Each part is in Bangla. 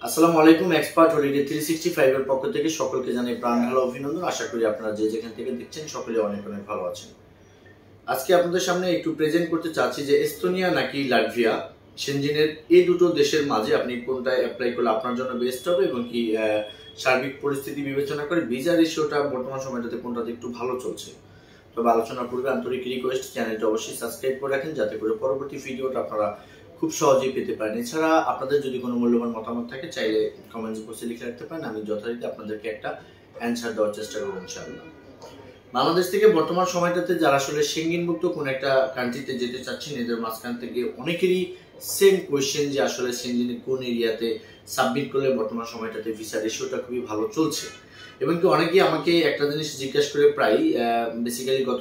আসসালামু আলাইকুম। এক্সপার্ট হলিডে 365 এর পক্ষ থেকে সকলকে জানাই প্রাণ ঢালা অভিনন্দন। আশা করি আপনারা যে যেখান থেকে দেখছেন সকলে অনেক অনেক ভালো আছেন। আজকে আপনাদের সামনে একটু প্রেজেন্ট করতে চাচ্ছি যে এস্তোনিয়া নাকি লাটভিয়া, সেনজেনের এই দুটো দেশের মাঝে আপনি কোনটা অ্যাপ্লাই করলে আপনার জন্য বেস্ট হবে এবং কি সার্বিক পরিস্থিতি বিবেচনা করে ভিসা রেশিওটা বর্তমান সময়টাতে কোনটাতে একটু ভালো চলছে। তবে আলোচনা করবে আন্তরিক রিকোয়েস্ট, চ্যানেলটা অবশ্যই সাবস্ক্রাইব করে রাখেন যাতে করে পরবর্তী ভিডিওটা আপনারা খুব সহজেই পেতে পারেন। এছাড়া আপনাদের যদি কোনো মূল্যবান মতামত থাকে চাইলে কমেন্টস বক্সে লিখে রাখতে পারেন, আমি যথারীতি আপনাদেরকে একটা অ্যান্সার দেওয়ার চেষ্টা করব ইনশাআল্লাহ। বাংলাদেশ থেকে বর্তমান সময়টাতে যারা আসলে সেনজেনভুক্ত কোন একটা কান্ট্রিতে যেতে চাচ্ছেন, এদের মাঝখান থেকে অনেকেরই সেম কোয়েশ্চেন যে আসলে সেনজেনের কোন এরিয়াতে সাবমিট করলে বর্তমান সময়টাতে ভিসা রেশিওটা খুবই ভালো চলছে। এবং কি অনেকেই আমাকে একটা জিনিস জিজ্ঞাসা করে প্রায় বেসিক্যালি গত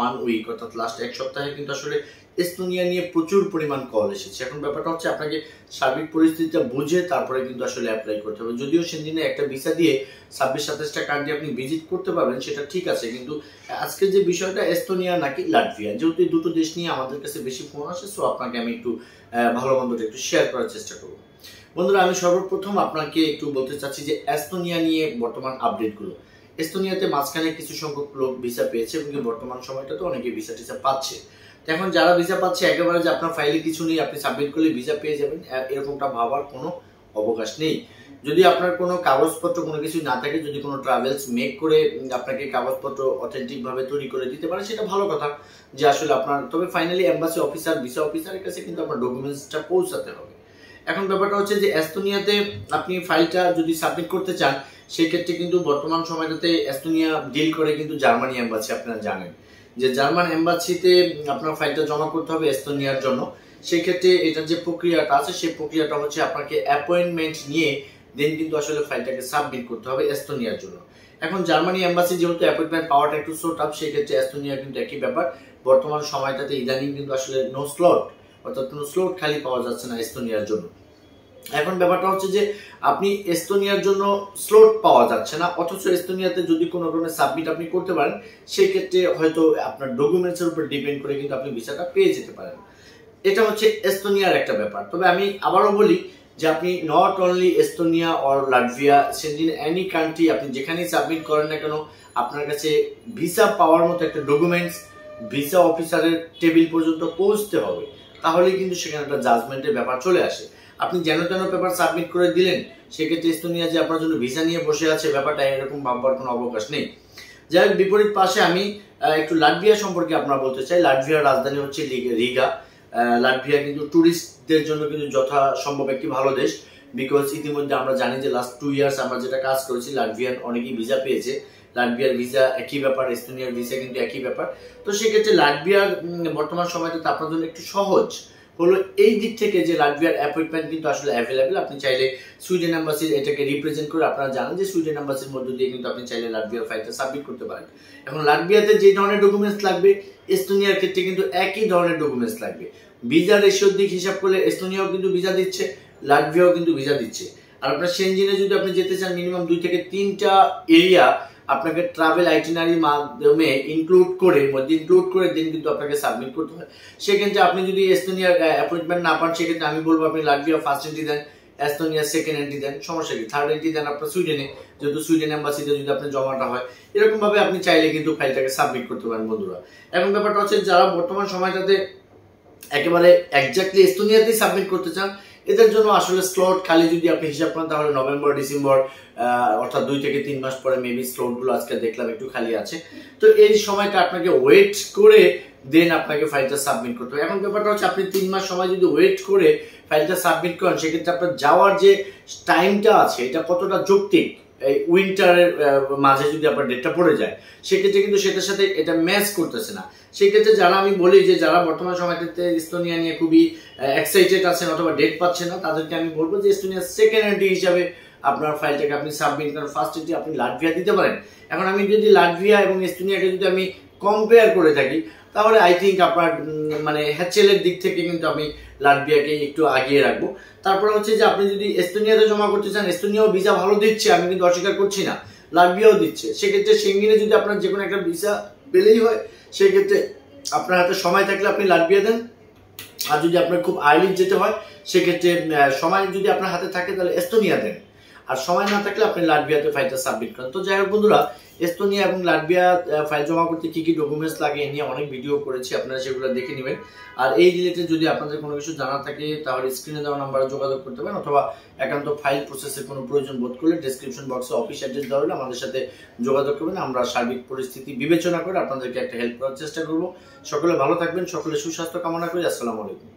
1 উইক অর্থাৎ লাস্ট এক সপ্তাহে কিন্তু আসলে এস্তোনিয়া নিয়ে প্রচুর পরিমাণ কল এসেছে। এখন ব্যাপারটা হচ্ছে আপনাকে সার্বিক পরিস্থিতিটা বুঝে তারপরে কিন্তু আসলে অ্যাপ্লাই করতে হবে। যদিও সেনজেনে একটা ভিসা দিয়ে 26-27টা কান্ট্রি আপনি ভিজিট করতে পারবেন সেটা ঠিক আছে, কিন্তু আজকে যে বিষয়টা এস্তোনিয়া নাকি লাটভিয়া, যেহেতু এই দুটো দেশ নিয়ে আমাদের কাছে বেশি ফোন আসে, সো আপনাকে আমি একটু ভালো মন্দটা একটু শেয়ার করার চেষ্টা করবো। বন্ধুরা, আমি সর্বপ্রথম আপনাকে একটু বলতে চাচ্ছি যে এস্তোনিয়া নিয়ে বর্তমান আপডেটগুলো। এস্তোনিয়াতে মাঝখানে কিছু সংখ্যক লোক ভিসা পেয়েছে এবং বর্তমান সময়টা তো অনেকে ভিসা টিসা পাচ্ছে। এখন যারা ভিসা পাচ্ছে একেবারে যে আপনার ফাইলে কিছু নেই, আপনি সাবমিট করলে ভিসা পেয়ে যাবেন এরকমটা ভাবার কোনো অবকাশ নেই। যদি আপনার কোনো কাগজপত্র কোনো কিছু না থাকে, যদি কোনো ট্রাভেলস মেক করে আপনাকে কাগজপত্র অথেন্টিক ভাবে তৈরি করে দিতে পারে সেটা ভালো কথা যে আসলে আপনার, তবে ফাইনালি এম্বাসি অফিসার ভিসা অফিসারের কাছে কিন্তু আপনার ডকুমেন্টসটা পৌঁছাতে হবে। এখন ব্যাপারটা হচ্ছে যে এস্তোনিয়াতে আপনি ফাইলটা যদি সাবমিট করতে চান সেই ক্ষেত্রে কিন্তু বর্তমান সময়টাতে এস্তোনিয়া ডিল করে কিন্তু জার্মানি এম্বাসি, আপনারা জানেন যে জার্মান এম্বাসিতে আপনার ফাইলটা জমা করতে হবে এস্তোনিয়ার জন্য। সেই ক্ষেত্রে এটার যে প্রক্রিয়াটা আছে সেই প্রক্রিয়াটা হচ্ছে আপনাকে অ্যাপয়েন্টমেন্ট নিয়ে দেন কিন্তু আসলে ফাইলটাকে সাবমিট করতে হবে এস্তোনিয়ার জন্য। এখন জার্মানি এম্বাসি যেহেতু অ্যাপয়েন্টমেন্ট পাওয়াটা একটু সোট আপ, সেই ক্ষেত্রে এস্তোনিয়া কিন্তু একই ব্যাপার। বর্তমান সময়টাতে ইদানিং কিন্তু আসলে নো স্লট, অর্থাৎ কোনো স্লট খালি পাওয়া যাচ্ছে না এস্তোনিয়ার জন্য। এখন ব্যাপারটা হচ্ছে যে আপনি এস্তোনিয়ার জন্য স্লট পাওয়া যাচ্ছে না, অথচ এস্তোনিয়াতে যদি কোনো ধরনের সাবমিট আপনি করতে পারেন সেই ক্ষেত্রে হয়তো আপনার ডকুমেন্টসের উপর ডিপেন্ড করে কিন্তু আপনি ভিসাটা পেয়ে যেতে পারেন। এটা হচ্ছে এস্তোনিয়ার একটা ব্যাপার। তবে আমি আবারও বলি যে আপনি not only Estonia or Latvia, Schengen any country আপনি যেখানেই সাবমিট করেন না কেন, আপনার কাছে ভিসা পাওয়ার মতো একটা ডকুমেন্টস ভিসা অফিসারের টেবিল পর্যন্ত পৌঁছতে হবে, তাহলে কিন্তু সেখানে একটা জাজমেন্টের ব্যাপার চলে আসে। আপনি যেন তেন পেপার সাবমিট করে দিলেন, সেক্ষেত্রে এস্তোনিয়া যে আপনার জন্য ভিসা নিয়ে বসে আছে ব্যাপারটা এরকম ভাববার কোনো অবকাশ নেই। যাই হোক, বিপরীত পাশে আমি একটু লাটভিয়া সম্পর্কে আপনারা বলতে চাই। লাটভিয়ার রাজধানী হচ্ছে রিগা। লাটভিয়া কিন্তু ট্যুরিস্টদের জন্য কিন্তু যথাসম্ভব একটি ভালো দেশ, বিকজ ইতিমধ্যে আমরা জানি যে লাস্ট 2 ইয়ার্স আমরা যেটা কাজ করেছি লাটভিয়ান অনেকেই ভিসা পেয়েছে। লাটভিয়ার ভিসা একই ব্যাপার, এস্তোনিয়ার ভিসা কিন্তু একই ব্যাপার। তো সেক্ষেত্রে লাটভিয়ার বর্তমান সময়টাতে আপনার জন্য একটু সহজ হলো এই দিক থেকে যে লাটভিয়ার অ্যাপয়েন্টমেন্ট কিন্তু আসলে অ্যাভেলেবেল। আপনি চাইলে সুইডেন এম্বাসির এটাকে রিপ্রেজেন্ট করে, আপনারা জানেন যে সুইডেন এম্বাসির মধ্য দিয়ে কিন্তু আপনি চাইলে লাটভিয়ার ফাইলটা সাবমিট করতে পারেন। এখন লাটভিয়াতে যে ধরনের ডকুমেন্টস লাগবে এস্তোনিয়ার ক্ষেত্রে কিন্তু একই ধরনের ডকুমেন্টস লাগবে। ভিসা রেশিওর দিক হিসাব করলে এস্তোনিয়াও কিন্তু ভিসা দিচ্ছে, লাটভিয়াও কিন্তু ভিসা দিচ্ছে। আর আপনার সেনজেনে যদি আপনি যেতে চান মিনিমাম 2 থেকে 3টা এরিয়া আপনাকে ট্রাভেল আইটিনারির মাধ্যমে ইনক্লুড করে দেন কিন্তু আপনাকে সাবমিট করতে হয়। সেক্ষেত্রে আপনি যদি এস্তোনিয়ার অ্যাপয়েন্টমেন্ট না পান সেক্ষেত্রে আমি বলবো আপনি লাটভিয়া ফার্স্ট এন্ট্রি দেন, এস্তোনিয়া সেকেন্ড এন্ট্রি দেন, সমস্যা কি, থার্ড এন্ট্রি দেন আপনার সুইডেনে, যেহেতু সুইডেন এম্বাসিতে যদি আপনার জমাটা হয়। এরকম ভাবে আপনি চাইলে কিন্তু ফাইলটাকে সাবমিট করতে পারেন বন্ধুরা। এখন ব্যাপারটা হচ্ছে যারা বর্তমান সময়টাতে একেবারে এক্স্যাক্টলি এস্তোনিয়াতেই সাবমিট করতে চান, এদের জন্য আসলে স্লট খালি যদি আপনি হিসাব করেন তাহলে নভেম্বর ডিসেম্বর অর্থাৎ 2 থেকে 3 মাস পরে মেবি স্লট গুলো আজকে দেখলাম একটু খালি আছে। তো এই সময়টা আপনাকে ওয়েট করে দেন আপনাকে ফাইলটা সাবমিট করতে হবে। এখন ব্যাপারটা হচ্ছে আপনি 3 মাস সময় যদি ওয়েট করে ফাইলটা সাবমিট করেন সেক্ষেত্রে আপনার যাওয়ার যে টাইমটা আছে এটা কতটা যৌক্তিক, এই উইন্টারের মাঝে যদি আপনার ডেটটা পড়ে যায় সেক্ষেত্রে কিন্তু সেটার সাথে এটা ম্যাচ করতেছে না। সেক্ষেত্রে যারা আমি বলি যে যারা বর্তমান সময়টাতে এস্তোনিয়া নিয়ে খুবই এক্সাইটেড আছেন অথবা ডেট পাচ্ছেন না, তাদেরকে আমি বলবো যে এস্তোনিয়া সেকেন্ড এন্ট্রি হিসাবে আপনার ফাইলটাকে আপনি সাবমিট করেন, ফার্স্ট এন্ট্রি আপনি লাটভিয়া দিতে পারেন। এখন আমি যদি লাটভিয়া এবং এস্তোনিয়াকে যদি আমি কম্পেয়ার করে থাকি তাহলে আই থিঙ্ক আপনার মানে হ্যাচেলের দিক থেকে কিন্তু আমি লাটভিয়াকে একটু আগিয়ে রাখবো। তারপরে হচ্ছে যে আপনি যদি এস্তোনিয়াতে জমা করতে চান, এস্তোনিয়াও ভিসা ভালো দিচ্ছে, আমি কিন্তু অস্বীকার করছি না, লাটভিয়াও দিচ্ছে। সেক্ষেত্রে সেনজেনে যদি আপনার যে কোনো একটা ভিসা পেলেই হয় সেক্ষেত্রে আপনার হাতে সময় থাকলে আপনি লাটভিয়া দেন, আর যদি আপনার খুব আর্লি যেতে হয় সেক্ষেত্রে সময় যদি আপনার হাতে থাকে তাহলে এস্তোনিয়া দেন, আর সময় না থাকলে আপনি লাটভিয়াতে ফাইলটা সাবমিট করেন। তো যাই হোক বন্ধুরা, এস্তোনিয়া এবং লাটভিয়া ফাইল জমা করতে কি কি ডকুমেন্টস লাগে এ নিয়ে অনেক ভিডিও করেছি, আপনারা সেগুলো দেখে নেবেন। আর এই রিলেটেড যদি আপনাদের কোনো কিছু জানা থাকে তাহলে স্ক্রিনে দেওয়া নাম্বারে যোগাযোগ করতে পারেন, অথবা একান্ত ফাইল প্রসেসের কোনো প্রয়োজন বোধ করলে ডেসক্রিপশন বক্সে অফিস অ্যাড্রেস দেওয়া হলে আমাদের সাথে যোগাযোগ করবেন। আমরা সার্বিক পরিস্থিতি বিবেচনা করে আপনাদেরকে একটা হেল্প করার চেষ্টা করব। সকলে ভালো থাকবেন, সকলে সুস্বাস্থ্য কামনা করি। আসসালামু আলাইকুম।